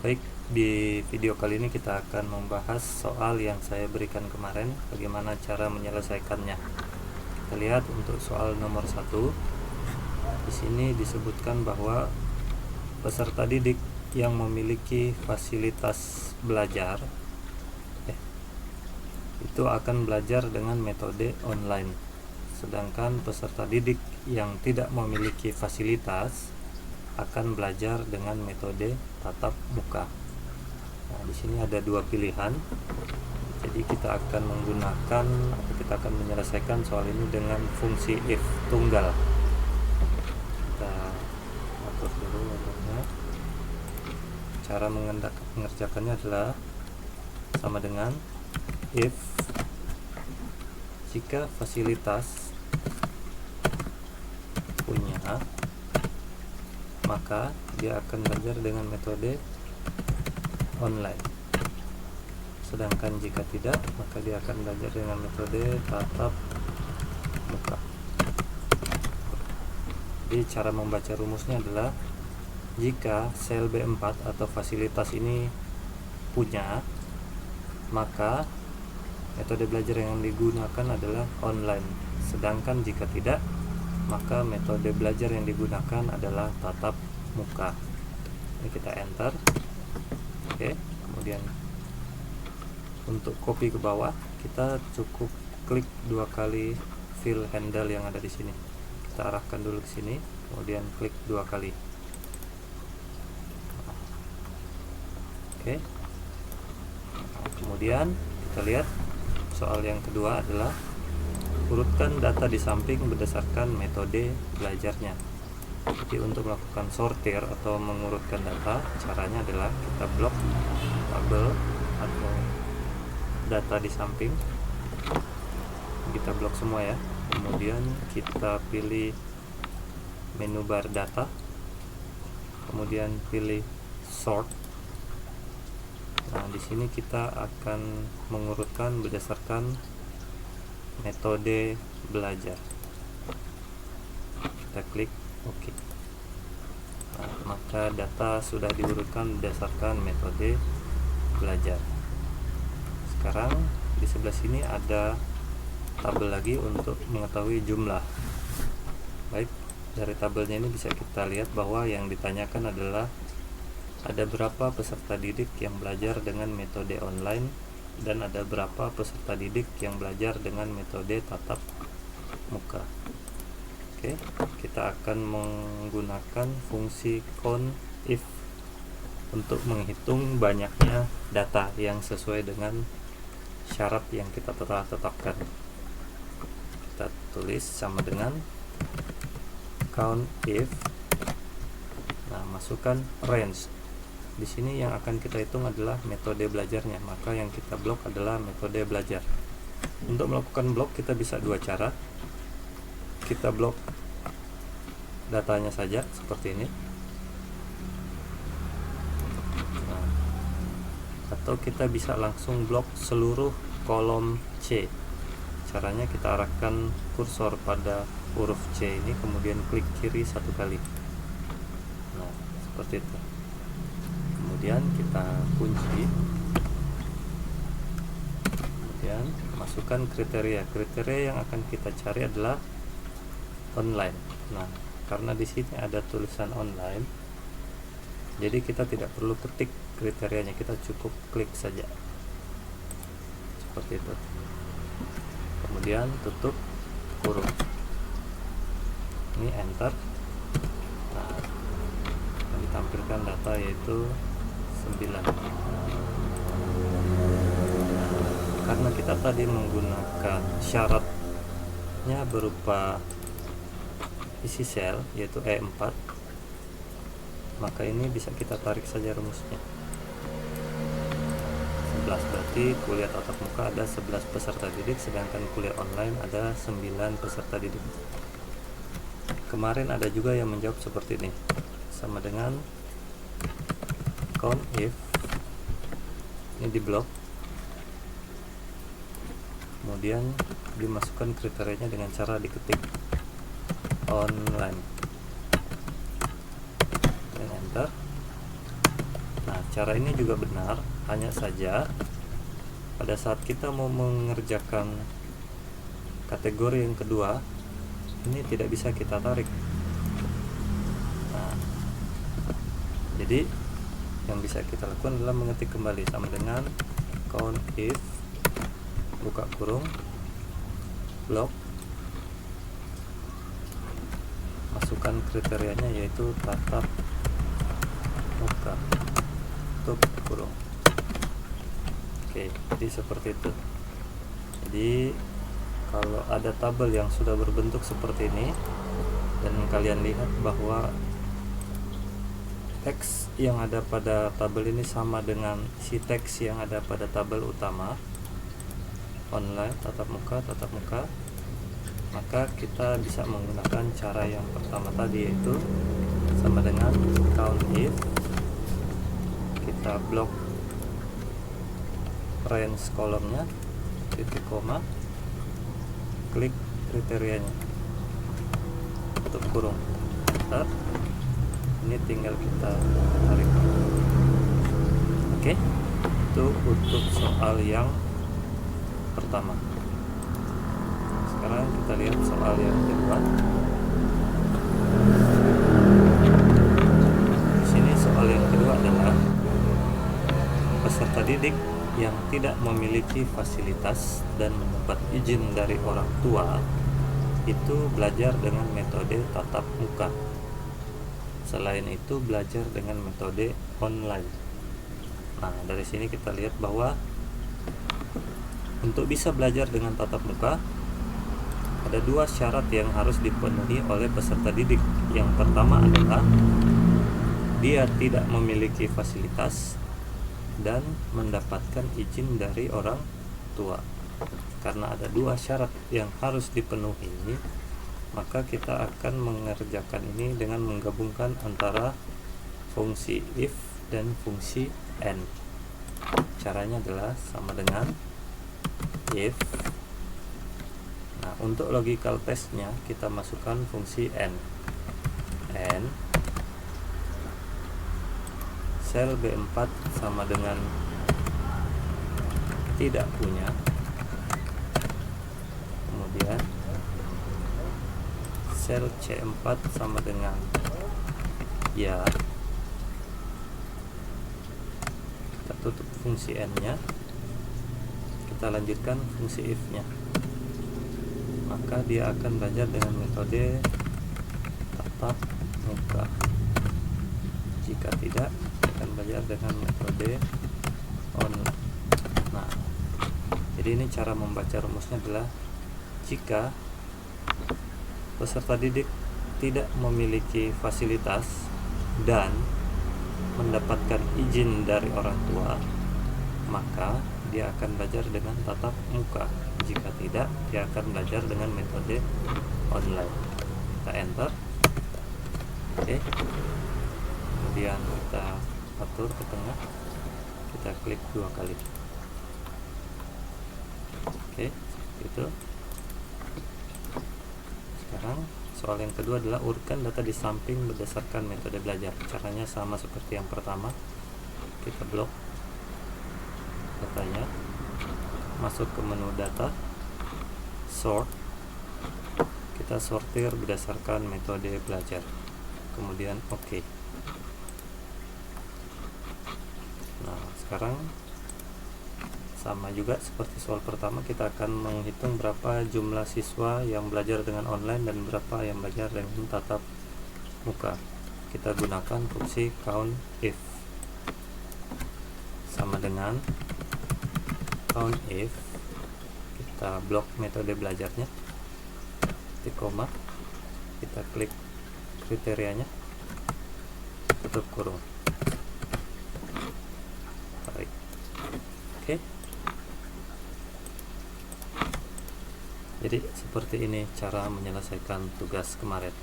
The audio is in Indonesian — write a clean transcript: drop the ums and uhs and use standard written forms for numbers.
Baik, di video kali ini kita akan membahas soal yang saya berikan kemarin, bagaimana cara menyelesaikannya. Kita lihat untuk soal nomor 1. Di sini disebutkan bahwa peserta didik yang memiliki fasilitas belajar itu akan belajar dengan metode online. Sedangkan peserta didik yang tidak memiliki fasilitas akan belajar dengan metode tatap muka. Nah, di sini ada dua pilihan. Jadi kita akan menggunakan atau kita akan menyelesaikan soal ini dengan fungsi if tunggal. Kita atur dulu warnanya. Cara mengerjakannya adalah sama dengan if jika fasilitas punya, maka dia akan belajar dengan metode online. Sedangkan jika tidak, maka dia akan belajar dengan metode tatap muka. Jadi cara membaca rumusnya adalah jika sel B4 atau fasilitas ini punya, maka metode belajar yang digunakan adalah online. Sedangkan jika tidak, maka metode belajar yang digunakan adalah tatap muka. Ini kita enter. Oke, kemudian untuk copy ke bawah, kita cukup klik 2 kali fill handle yang ada di sini. Kita arahkan dulu ke sini, kemudian klik 2 kali. Oke. Kemudian kita lihat soal yang kedua adalah urutkan data di samping berdasarkan metode belajarnya. Jadi untuk melakukan sortir atau mengurutkan data, caranya adalah kita blok tabel atau data di samping. Kita blok semua ya. Kemudian kita pilih menu bar data. Kemudian pilih sort. Nah, di sini kita akan mengurutkan berdasarkan metode belajar. Kita klik OK. Nah, maka data sudah diurutkan berdasarkan metode belajar. Sekarang di sebelah sini ada tabel lagi untuk mengetahui jumlah. Baik, dari tabelnya ini bisa kita lihat bahwa yang ditanyakan adalah ada berapa peserta didik yang belajar dengan metode online dan ada berapa peserta didik yang belajar dengan metode tatap muka. Oke, kita akan menggunakan fungsi count if untuk menghitung banyaknya data yang sesuai dengan syarat yang kita telah tetapkan. Kita tulis sama dengan count if. Nah, masukkan range. Di sini yang akan kita hitung adalah metode belajarnya, maka yang kita blok adalah metode belajar. Untuk melakukan blok kita bisa dua cara. Kita blok datanya saja seperti ini, nah, atau kita bisa langsung blok seluruh kolom C. Caranya kita arahkan kursor pada huruf C ini, kemudian klik kiri 1 kali. Nah, seperti itu. Kemudian kita kunci, kemudian masukkan kriteria yang akan kita cari adalah online. Nah, karena di sini ada tulisan online, jadi kita tidak perlu ketik kriterianya, kita cukup klik saja seperti itu. Kemudian tutup kurung, ini enter. Nah, ditampilkan data yaitu 9. Karena kita tadi menggunakan syaratnya berupa isi sel yaitu E4, maka ini bisa kita tarik saja rumusnya. 11, berarti kuliah tatap muka ada 11 peserta didik, sedangkan kuliah online ada 9 peserta didik. Kemarin ada juga yang menjawab seperti ini, sama dengan count if, ini di blok, kemudian dimasukkan kriterianya dengan cara diketik online dan enter. Nah, cara ini juga benar, hanya saja pada saat kita mau mengerjakan kategori yang kedua, ini tidak bisa kita tarik. Nah, jadi yang bisa kita lakukan adalah mengetik kembali sama dengan count if buka kurung blok, masukkan kriterianya yaitu tatap muka, tutup kurung. Oke, jadi seperti itu. Jadi kalau ada tabel yang sudah berbentuk seperti ini dan kalian lihat bahwa teks yang ada pada tabel ini sama dengan isi teks yang ada pada tabel utama online tatap muka, maka kita bisa menggunakan cara yang pertama tadi, yaitu sama dengan count if, kita blok range kolomnya, titik koma, klik kriterianya, tutup kurung, enter. Ini tinggal kita tarik. Oke, itu untuk soal yang pertama. Sekarang kita lihat soal yang kedua. Di sini soal yang kedua adalah peserta didik yang tidak memiliki fasilitas dan mendapat izin dari orang tua itu belajar dengan metode tatap muka. Selain itu belajar dengan metode online. Nah, dari sini kita lihat bahwa untuk bisa belajar dengan tatap muka ada dua syarat yang harus dipenuhi oleh peserta didik. Yang pertama adalah dia tidak memiliki fasilitas dan mendapatkan izin dari orang tua. Karena ada dua syarat yang harus dipenuhi, maka kita akan mengerjakan ini dengan menggabungkan antara fungsi if dan fungsi and. Caranya adalah sama dengan if. Nah, untuk logical testnya kita masukkan fungsi and sel B4 sama dengan tidak punya, kemudian sel C4 sama dengan ya. Kita tutup fungsi n nya, kita lanjutkan fungsi if nya, maka dia akan belajar dengan metode tatap muka. Jika tidak, akan belajar dengan metode online. Nah, jadi ini cara membaca rumusnya adalah jika peserta didik tidak memiliki fasilitas dan mendapatkan izin dari orang tua, maka dia akan belajar dengan tatap muka. Jika tidak, dia akan belajar dengan metode online. Kita enter. Oke. Kemudian kita atur ke tengah, kita klik 2 kali. Oke, itu. Sekarang soal yang kedua adalah urutkan data di samping berdasarkan metode belajar. Caranya sama seperti yang pertama. Kita blok datanya, masuk ke menu data, sort, kita sortir berdasarkan metode belajar, kemudian oke. Nah, sekarang sama juga seperti soal pertama, kita akan menghitung berapa jumlah siswa yang belajar dengan online dan berapa yang belajar dengan tatap muka. Kita gunakan fungsi count if sama dengan count if, kita blok metode belajarnya, titik koma, kita klik kriterianya, tutup kurung, tarik. Oke. Jadi seperti ini cara menyelesaikan tugas kemarin.